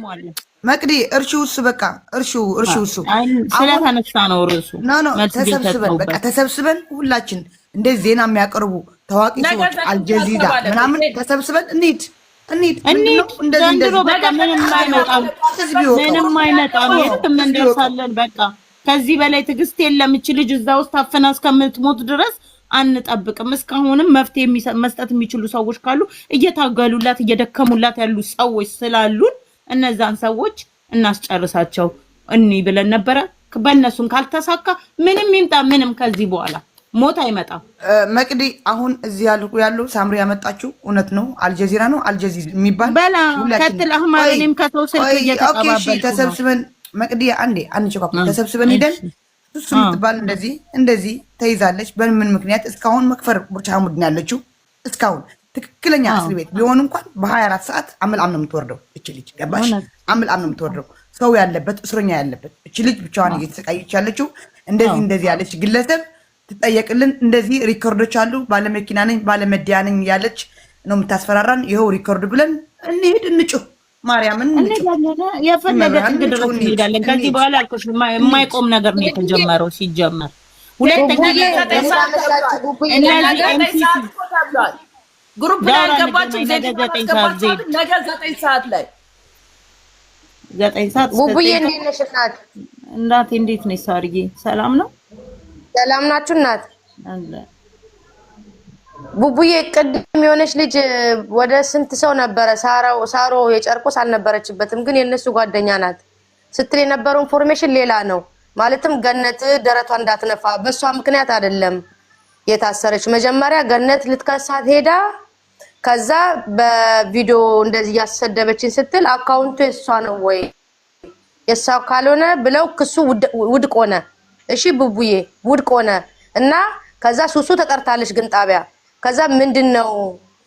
ማለት መቅዲ እርሺውስ በቃ እርሺውስ ስለተነሳ ነው ርዕሱ። ኖ መልስ ተሰብስበን በቃ እየሰጠሁበት ተሰብስበን ሁላችን እንደዚህ ዜና የሚያቀርቡ ታዋቂ ሰዎች አልጀዚራ ምናምን ተሰብስበን እንሂድ ምንድነው ዘንድሮ እንደዚህ በቃ ምንም አይመጣም፣ ምንም አይመጣም። የትም እንደርሳለን። በቃ ከዚህ በላይ ትዕግስት የለም። እቺ ልጅ እዛ ውስጥ ታፍና እስከምትሞት ድረስ አንጠብቅም። እስካሁንም መፍትሄ መስጠት የሚችሉ ሰዎች ካሉ እየታገሉላት እየደከሙላት ያሉ ሰዎች ስላሉን እነዛን ሰዎች እናስጨርሳቸው እኒ ብለን ነበረ። በእነሱም ካልተሳካ ምንም ይምጣ ምንም ከዚህ በኋላ ሞት አይመጣም። መቅዲ አሁን እዚህ ያሉ ሳምሪ ያመጣችው እውነት ነው። አልጀዚራ ነው አልጀዚራ የሚባል በላ ከትል አህማሪንም ከተው ስልክ እየተቀባበል ተሰብስበን መቅዲ አንድ ቸኳኩ ተሰብስበን ሄደን እሱ የምትባል እንደዚህ ተይዛለች። በምን ምክንያት እስካሁን መክፈር ቡርቻሙድን ያለችው እስካሁን ትክክለኛ እስር ቤት ቢሆን እንኳን በ24 ሰዓት አምልአም ነው የምትወርደው። እቺ ልጅ ገባሽ? አምልአም ነው የምትወርደው። ሰው ያለበት እስረኛ ያለበት እቺ ልጅ ብቻዋን እየተሰቃየች ያለችው እንደዚህ ያለች ግለሰብ ትጠየቅልን። እንደዚህ ሪኮርዶች አሉ። ባለመኪና ነኝ ባለመዲያ ነኝ ያለች ነው የምታስፈራራን። ይኸው ሪኮርድ ብለን እንሄድ እንጩህ ማርያምን የፈለገ ጥግ ድረስ እንሄዳለን። ከዚህ በኋላ አልኩሽ የማይቆም ነገር ነው የተጀመረው። ሲጀመር ሁለተኛ ግሩፕ ላይ ያልገባችሁ ነገ 9 ሰዓት ላይ 9 ሰዓት ቡቡዬ እንዴት ነሽ እናት? እናቴ እንዴት ነሽ? ሳርዬ ሰላም ነው? ሰላም ናችሁ እናት? ቡቡዬ ቅድም የሆነች ልጅ ወደ ስንት ሰው ነበረ ሳሮ የጨርቆስ አልነበረችበትም፣ ግን የነሱ ጓደኛ ናት ስትል የነበረው ኢንፎርሜሽን ሌላ ነው። ማለትም ገነት ደረቷ እንዳትነፋ በሷ ምክንያት አይደለም የታሰረች። መጀመሪያ ገነት ልትከሳት ሄዳ ከዛ በቪዲዮ እንደዚህ ያሰደበችን ስትል አካውንቱ የሷ ነው ወይ የሷ ካልሆነ ብለው ክሱ ውድቅ ሆነ። እሺ ቡቡዬ ውድቅ ሆነ እና ከዛ ሱሱ ተጠርታለች ግን ጣቢያ። ከዛ ምንድነው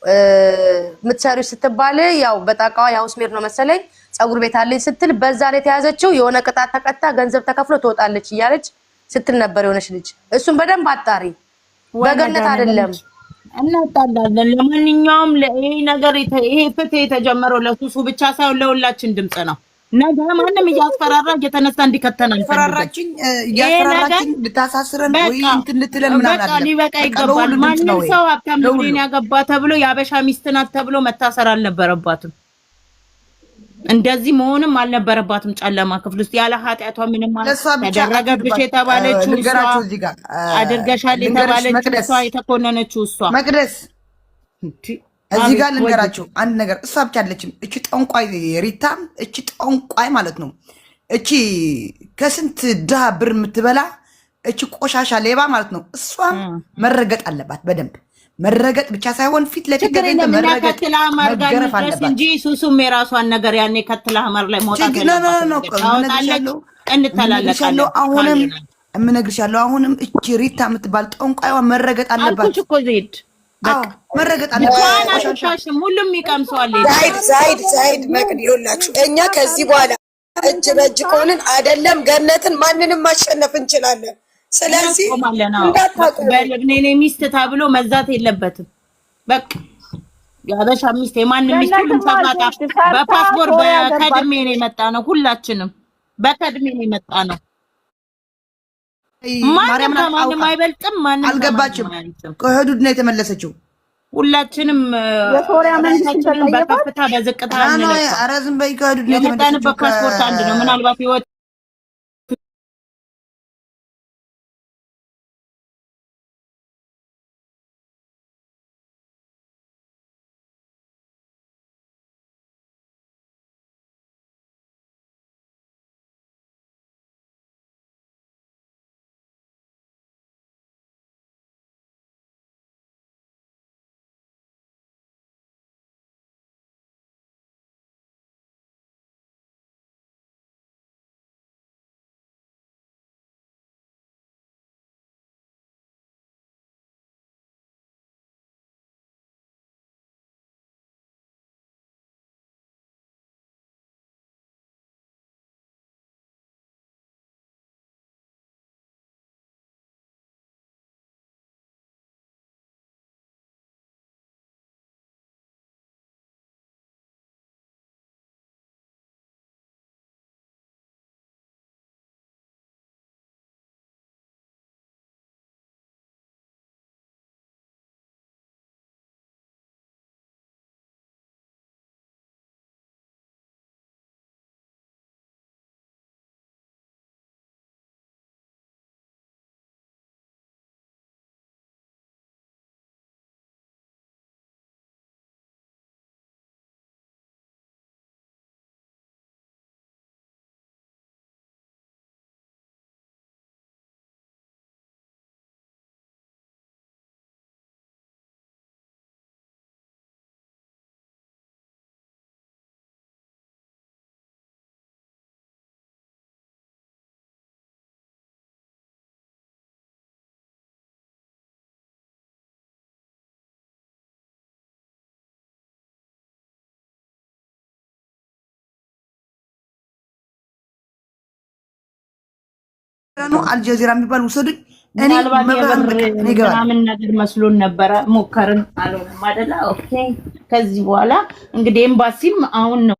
የምትሰሪው ስትባል ያው በጣቃዋ ያው ስሜር ነው መሰለኝ ፀጉር ቤት አለኝ ስትል በዛ ላይ ተያዘችው። የሆነ ቅጣት ተቀጣ ገንዘብ ተከፍሎ ትወጣለች እያለች ስትል ነበር የሆነች ልጅ። እሱን በደንብ አጣሪ። በገነት አይደለም እናጣላለን። ለማንኛውም ይሄ ነገር ይሄ ፍትህ የተጀመረው ለሱሱ ብቻ ሳይሆን ለሁላችን ድምጽ ነው። ነገ ማንም እያስፈራራ እየተነሳ እንዲከተናል ፈራራችን ያፈራራችን ልታሳስረን ወይ እንትን ልትለን ምናምን በቃ ሊበቃ ይገባል። ማንም ሰው ሀብታም ልጅን ያገባ ተብሎ የአበሻ ሚስት ናት ተብሎ መታሰር አልነበረባትም። እንደዚህ መሆንም አልነበረባትም። ጨለማ ክፍል ውስጥ ያለ ኃጢአቷ ምንም ተደረገብሽ የተባለችው እሷ አድርገሻል የተባለችው እሷ የተኮነነችው እሷ መቅደስ እዚህ ጋር ልንገራቸው አንድ ነገር። እሷ ብቻ አይደለችም። እቺ ጠንቋይ ሪታ እቺ ጠንቋይ ማለት ነው። እቺ ከስንት ድሃ ብር የምትበላ እቺ ቆሻሻ ሌባ ማለት ነው። እሷም መረገጥ አለባት በደንብ መረገጥ ብቻ ሳይሆን ፊት ለፊት ገደለ መረገጥ መገረፍ አለባት እንጂ ሱሱም የራሷን ነገር ያኔ ከተላህ ማር ላይ መውጣት ነው። እንተላለቃለን። አሁንም እምነግርሻለሁ አሁንም እቺ ሪታ የምትባል ጠንቋይዋ መረገጥ አለባት። አልኩሽ እኮ ዜድ በቃ መረገጥ አለባት። ሁሉም ይቀምሰዋል። ዛይድ መቅድ ይኸውላችሁ እኛ ከዚህ በኋላ እጅ በእጅ ከሆንን አይደለም ገነትን ማንንም ማሸነፍ እንችላለን። ስለዚህ በልብኔ ሚስት ተብሎ መዛት የለበትም። በቃ የአበሻ ሚስት የማንም ሚስት ሁሉም ተፋታ። በፓስፖርት በከድሜ ነው የመጣ ነው። ሁላችንም በከድሜ ነው የመጣ ነው። ማንም አይበልጥም። ማንም አልገባችም። ከህዱድ ነው የተመለሰችው። ሁላችንም የሶሪያ መንግስት በከፍታ በዝቅታ ነው። ኧረ ዝም በይ። ከህዱድ ነው የተመለሰችው። በፓስፖርት አንድ ነው። ምናልባት ነው አልጀዚራ የሚባል ውሰዱኝ። እኔ ምናምን ነገር መስሎን ነበረ። ሞከርን አልሆነም አይደለ? ኦኬ። ከዚህ በኋላ እንግዲህ ኤምባሲም አሁን ነው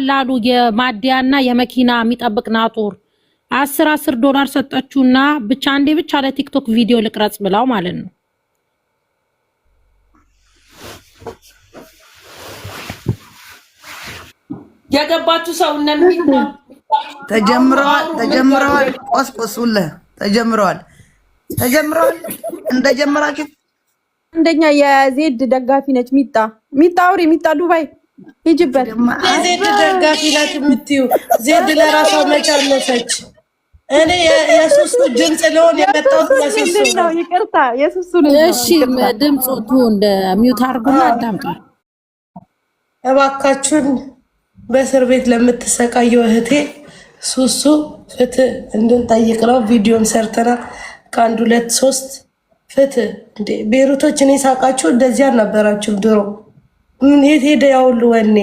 ላሉ የማዲያና የመኪና የሚጠብቅ ናጡር $10 ሰጠችውና ብቻ አንዴ ብቻ ለቲክቶክ ቪዲዮ ልቅረጽ ብላው ማለት ነው። የገባችሁ ሰው ተጀምረዋል። ቆስቆሱለ ተጀምረዋል። እንደጀመራችሁ አንደኛ የዜድ ደጋፊ ነች ሚጣ አውሪ ሚጣ ዱባይ ይጅበት ዜድ ደጋፊ ናት የምትዩ ዜድ ለራሷ መቻለሰች። እኔ የሱሱ ድምጽ ለሆነ የመጣሁት ለሱሱ ነው። ይቅርታ የሱሱ ነው። እሺ ድምጽ እንደ ሚውት አድርጉና አዳምጡ እባካችሁን። በእስር ቤት ለምትሰቃየው እህቴ ሱሱ ፍትህ እንድንጠይቅ ነው። ቪዲዮም ሰርተናል። ከአንድ 2 3 ፍትህ እንዴ ቤሩቶች እኔ ሳቃችሁ እንደዚህ አልነበራችሁም ድሮ። የት ሄደ ያውሉ ወኔ?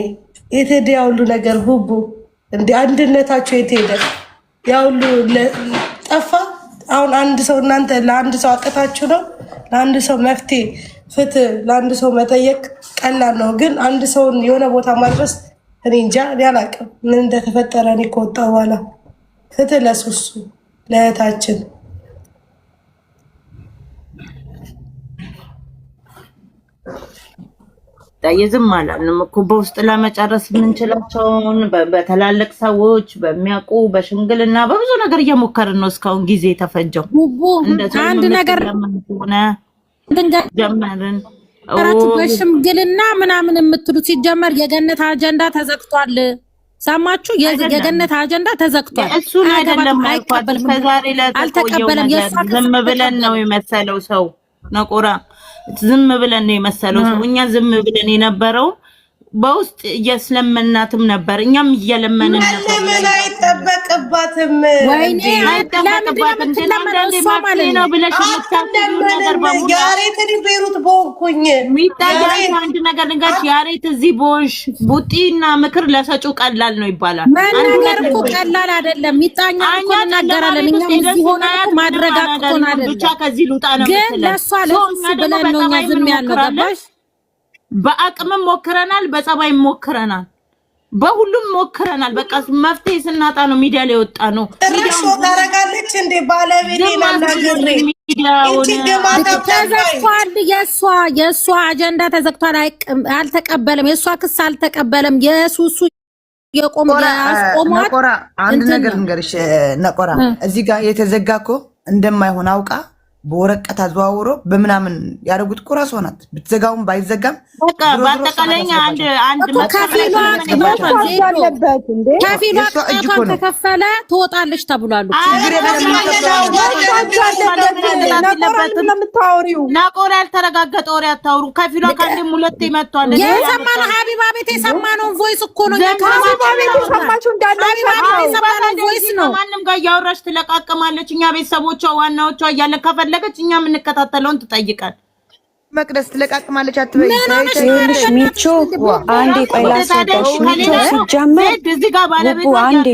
የት ሄደ ያውሉ ነገር? ሁቡ እንዴ አንድነታችሁ የት ሄደ? ያውሉ ጠፋ። አሁን አንድ ሰው እናንተ ለአንድ ሰው አቀታችሁ ነው። ለአንድ ሰው መፍትሄ ፍትህ ለአንድ ሰው መጠየቅ ቀላል ነው፣ ግን አንድ ሰውን የሆነ ቦታ ማድረስ እኔ እንጃ። እኔ አላውቅም ምን እንደተፈጠረ። እኔ ከወጣ በኋላ ፍትህ ለሱሱ ለእህታችን የዝም አላልንም እኮ በውስጥ ለመጨረስ የምንችላቸውን በተላለቅ ሰዎች በሚያውቁ በሽምግልና በብዙ ነገር እየሞከርን ነው። እስካሁን ጊዜ ተፈጀው። አንድ ነገር ጀመርን። በሽምግልና ምናምን የምትሉት ሲጀመር የገነት አጀንዳ ተዘግቷል። ሰማችሁ? የገነት አጀንዳ ተዘግቷል። እሱን አይደለም አይቀበልም። ከዛሬ አልተቀበለም። ዝም ብለን ነው የመሰለው ሰው ነቆራ ዝም ብለን ነው የመሰለው ሰው። እኛ ዝም ብለን የነበረው በውስጥ እያስለመናትም ነበር። እኛም እየለመንን ነበር። ምን አይጠበቅባትም። ወይኔ አይጠበቅባትም። ነው ብለሽ የምታስቢው ነገር በሙሉ ያሬትን ቤሩት ቦንኩኝ ሚታያይ አንድ ነገር ንጋሽ ያሬት እዚህ ቦንሽ ቡጢና ምክር ለሰጪው ቀላል ነው ይባላል። ነገር እኮ ቀላል አይደለም። ሚጣኛ እኮ እናገራለን። እኛም እዚህ ሆነ ማድረግ አቅቶን አይደለም። ብቻ ከዚህ ሉጣ ነው ግን ለሷ ብለን ነው እኛ ዝም ያልነው። ገባሽ? በአቅምም ሞክረናል፣ በጸባይ ሞክረናል፣ በሁሉም ሞክረናል። በቃ መፍትሄ ስናጣ ነው ሚዲያ ላይ ወጣ ነው። ትርሾ ታረጋለች እንዴ ባለቤቴ ተዘግቷል። የእሷ አጀንዳ ተዘግቷል። አልተቀበለም። የእሷ ክስ አልተቀበለም። የሱሱ ያስቆማት አንድ ነገር ንገርሽ ነቆራ፣ እዚህ ጋር የተዘጋ እኮ እንደማይሆን አውቃ በወረቀት አዘዋውሮ በምናምን ያደረጉት እኮ ራሷ ናት። ብትዘጋውም ባይዘጋም በቃ በአጠቃላይ አንድ ከፊሏ ከከፈለ ትወጣለች ተብሏል። ናቆር ያልተረጋገጠ ወሬ አታውሩ። ከፊሏ ከአንድም ሁለቴ መጥቷል። የሰማነው ሀቢባ ቤት የሰማነውን ቮይስ እኮ ነው። ቮይስ ነው። ማንም ጋር እያወራች ትለቃቅማለች። እኛ ቤተሰቦቿ ዋናዎቿ እያለን ከፈለገች እኛ የምንከታተለውን ትጠይቃል። መቅደስ ትለቃቅማለች አትበይ። ይኸውልሽ ሚቾ አንዴ ቆይ ላስረዳሽ። ሚቾ ሲጀመር ልቡ አንዴ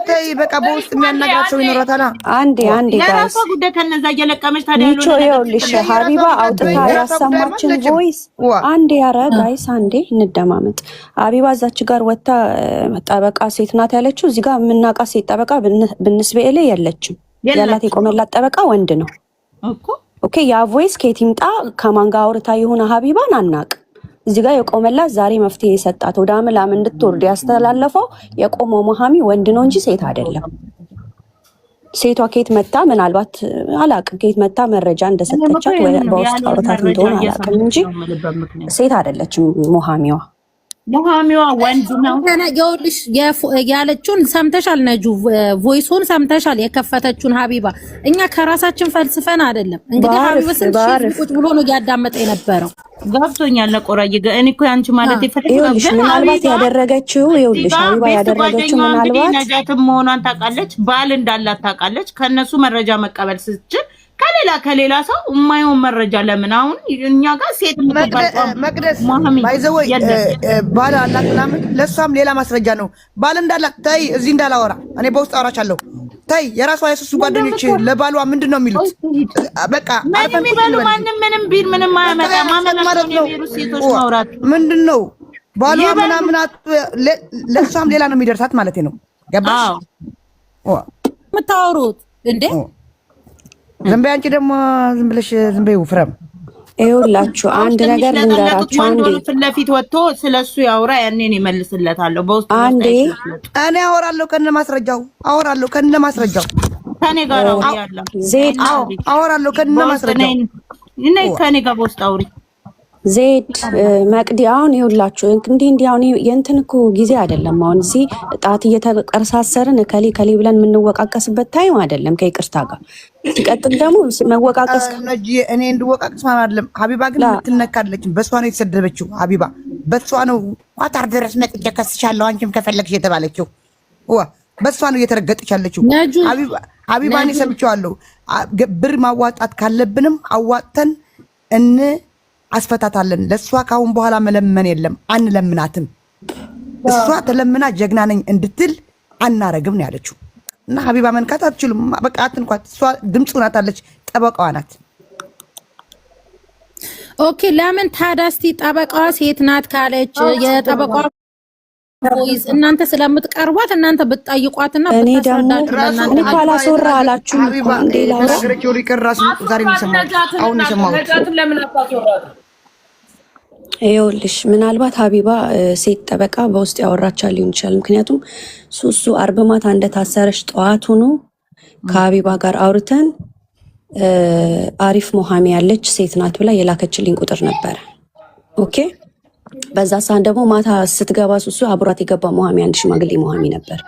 ተይ በቃ በውስጥ የሚያናግራት ሰው ይኖራታል። አንዴ ጋይስ ሚቾ ይኸውልሽ ሀቢባ አውጥታ ያሰማችን ቮይስ አንዴ ኧረ ጋይስ አንዴ እንደማመጥ ሀቢባ እዛች ጋር ወታ ጠበቃ ሴት ናት ያለችው እዚህ ጋር የምናውቃት ሴት ጠበቃ ብንስበኤል የለችም። ያላት የቆመላት ጠበቃ ወንድ ነው እኮ ኦኬ ያ ቮይስ ከየት ይምጣ ከማን ጋር አውርታ የሆነ ሀቢባን አናውቅም። እዚህ ጋር የቆመላት ዛሬ መፍትሄ የሰጣት ወደ አምላም እንድትወርድ ያስተላለፈው የቆመው መሃሚ ወንድ ነው እንጂ ሴት አይደለም። ሴቷ ከየት መጣ ምናልባት አላውቅም ከየት መጣ መረጃ እንደሰጠቻት በውስጥ አውርታት እንደሆነ አላውቅም እንጂ ሴት አይደለችም መሃሚዋ። መሃሚዋ ወንድ ነው። ይኸውልሽ ያለችውን ሰምተሻል ነጁ ቮይሱን ሰምተሻል የከፈተችውን ሀቢባ እኛ ከራሳችን ፈልስፈን አይደለም እንግዲህ ሀቢባ ስንት ቁጭ ብሎ ነው ያዳመጠ የነበረው ገብቶኛል። ለቆራዬ እኔ እኮ ያንቺ ማለት ይኸውልሽ ምናልባት ያደረገችው ይኸውልሽ ሀቢባ ያደረገችው ምናልባት ነጃትም መሆኗን ታውቃለች፣ ባል እንዳላት ታውቃለች። ከነሱ መረጃ መቀበል ስትችል ከሌላ ሰው የማይሆን መረጃ ለምን አሁን እኛ ጋር ሴት መቅደስ ባይዘወይ ባል አላት ምናምን ለሷም ሌላ ማስረጃ ነው። ባል እንዳላት ታይ እዚህ እንዳላወራ እኔ በውስጥ አወራቻለሁ። ታይ የራሷ የሱሱ ጓደኞች ለባሏ ምንድነው የሚሉት? በቃ ምንም ይበሉ ምንም ቢል ምንም አያመጣ ማለት ነው። ሴቶች ማውራት ምንድነው ባሏ ምናምን ለሷም ሌላ ነው የሚደርሳት ማለት ነው። ገባሽ? የምታወሩት እንዴ ዝም በይ አንቺ ደግሞ ዝም ብለሽ ዝም በይ ውፍረም። ይኸውላችሁ አንድ ነገር ልንገራችሁ። አንዴ ፊት ለፊት ወጥቶ ስለሱ ያውራ ያኔን ይመልስለታለሁ። በውስጥ አንዴ እኔ አወራለሁ ከነ ማስረጃው ከኔ ጋር ያለው ዜድ አወራለሁ ከነ ማስረጃው ከኔ ጋር በውስጥ አውሪ ዜድ መቅዲ አሁን ይኸውላችሁ እንዲህ አሁን የእንትን እኮ ጊዜ አይደለም። አሁን እዚህ ጣት እየተቀረሳሰርን ከሌ ብለን የምንወቃቀስበት ታይም አይደለም። ከይቅርታ ጋር ሲቀጥል ደግሞ መወቃቀስ ነጂ እኔ እንድወቃቀስ ማለት አይደለም። ሀቢባ ግን ትነካለች። በሷ ነው የተሰደበችው። ሀቢባ በሷ ነው ቋጣር ድረስ መጥቼ ከስሻለሁ አንቺም ከፈለግሽ የተባለችው በሷ ነው እየተረገጠች ያለችው። ሀቢባ እኔ ሰምቼዋለሁ። ብር ማዋጣት ካለብንም አዋጥተን አስፈታታለን። ለሷ ካሁን በኋላ መለመን የለም አንለምናትም። እሷ ተለምና ጀግና ነኝ እንድትል አናረግም ነው ያለችው። እና ሀቢባ መንካት አትችሉም። በቃ አትንኳት። እሷ ድምፁ ናታለች፣ ጠበቃዋ ናት። ኦኬ ለምን ታዲያ እስቲ ጠበቃዋ ሴት ናት ካለች የጠበቃዋ ቮይስ እናንተ ስለምትቀርቧት እናንተ ብትጠይቋትና ብታስረዳችሁ ለእናንተ እኔ ካላስወራ አላችሁ እንዴ ላውራ ነገረችው ሪቀራስ ዛሬ ነው ሰማሁት። አሁን ነው ሰማሁት። ይኸውልሽ ምናልባት ሀቢባ ሴት ጠበቃ በውስጥ ያወራቻ ሊሆን ይችላል። ምክንያቱም ሱሱ አርብ ማታ እንደታሰረች ጠዋት ሆኖ ከሀቢባ ጋር አውርተን አሪፍ ሞሃሚ ያለች ሴት ናት ብላ የላከችልኝ ቁጥር ነበረ። ኦኬ በዛ ሰዓት ደግሞ ማታ ስትገባ ሱሱ አብሯት የገባ ሞሃሚ አንድ ሽማግሌ ሞሃሚ ነበር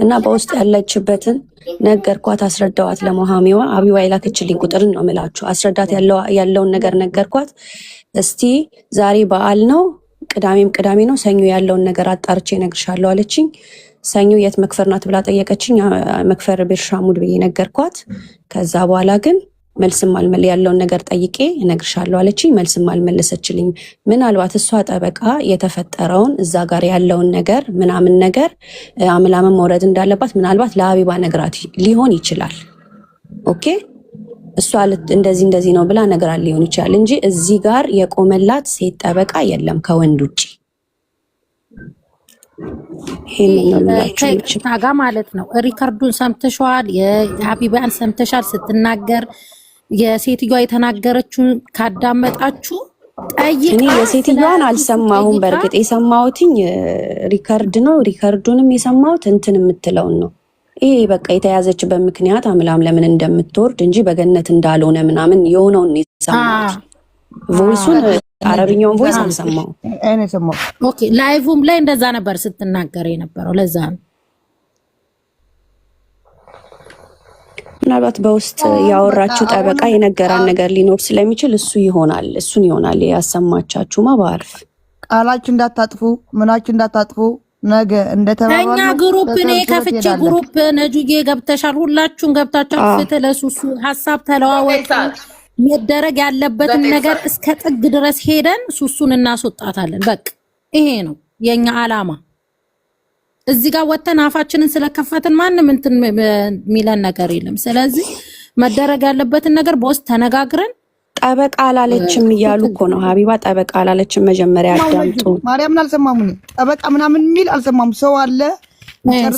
እና በውስጥ ያለችበትን ነገርኳት፣ አስረዳዋት ለሞሃሚዋ። ሀቢባ የላከችልኝ ቁጥርን ነው የምላችሁ። አስረዳት ያለውን ነገር ነገርኳት። እስቲ ዛሬ በዓል ነው፣ ቅዳሜ ነው፣ ሰኞ ያለውን ነገር አጣርቼ እነግርሻለሁ አለችኝ። ሰኞ የት መክፈር ናት ብላ ጠየቀችኝ። መክፈር ቤርሻሙድ ብዬ ነገርኳት። ከዛ በኋላ ግን መልስም አልመል ያለውን ነገር ጠይቄ እነግርሻለሁ አለችኝ። መልስም አልመለሰችልኝ። ምናልባት እሷ ጠበቃ የተፈጠረውን እዛ ጋር ያለውን ነገር ምናምን ነገር አምላምን መውረድ እንዳለባት ምናልባት ለሀቢባ ነግራት ሊሆን ይችላል። ኦኬ እሷ እንደዚህ ነው ብላ ነግራት ሊሆን ይችላል እንጂ እዚህ ጋር የቆመላት ሴት ጠበቃ የለም ከወንድ ውጭ። ከይቅርታ ማለት ነው። ሪከርዱን ሰምተሻል? የሀቢባን ሰምተሻል ስትናገር የሴትዮዋ የተናገረችውን ካዳመጣችሁ ጠይቃ። እኔ የሴትዮዋን አልሰማሁም። በእርግጥ የሰማሁትኝ ሪከርድ ነው። ሪከርዱንም የሰማሁት እንትን የምትለውን ነው። ይሄ በቃ የተያዘችበት ምክንያት አምላም ለምን እንደምትወርድ እንጂ በገነት እንዳልሆነ ምናምን የሆነውን የሰማሁት። ቮይሱን አረብኛውን ቮይስ አልሰማሁም። እኔ ሰማሁ። ኦኬ ላይቭም ላይ እንደዛ ነበር ስትናገር የነበረው። ለዛ ነው ምናልባት በውስጥ ያወራችሁ ጠበቃ የነገራን ነገር ሊኖር ስለሚችል እሱን ይሆናል ያሰማቻችሁ። ማባርፍ ቃላችሁ እንዳታጥፉ፣ ምናችሁ እንዳታጥፉ። ነገ እንደተባባሉ እኛ ግሩፕ ነው ከፍቼ ግሩፕ ነጁዬ ገብተሻል። ሁላችሁም ገብታችሁ ፍትህ ለሱሱ ሀሳብ ተለዋወጡ። መደረግ ያለበትን ነገር እስከ ጥግ ድረስ ሄደን ሱሱን እናስወጣታለን። በቃ ይሄ ነው የኛ አላማ። እዚህ ጋር ወተን አፋችንን ስለከፈትን ማንም እንትን ሚለን ነገር የለም። ስለዚህ መደረግ ያለበትን ነገር በውስጥ ተነጋግረን ጠበቃ አላለችም እያሉ እኮ ነው ሀቢባ። ጠበቃ አላለችም። መጀመሪያ አዳምጡ። ማርያምን አልሰማሙም። ጠበቃ ምናምን የሚል አልሰማሙም። ሰው አለ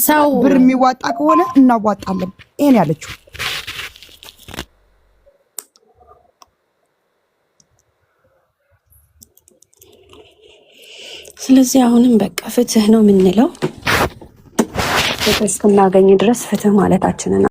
ሰው ብር የሚዋጣ ከሆነ እናዋጣለን። ይሄን ያለችው ስለዚህ አሁንም በቃ ፍትህ ነው የምንለው። ፍትህ እስክናገኝ ድረስ ፍትህ ማለታችንን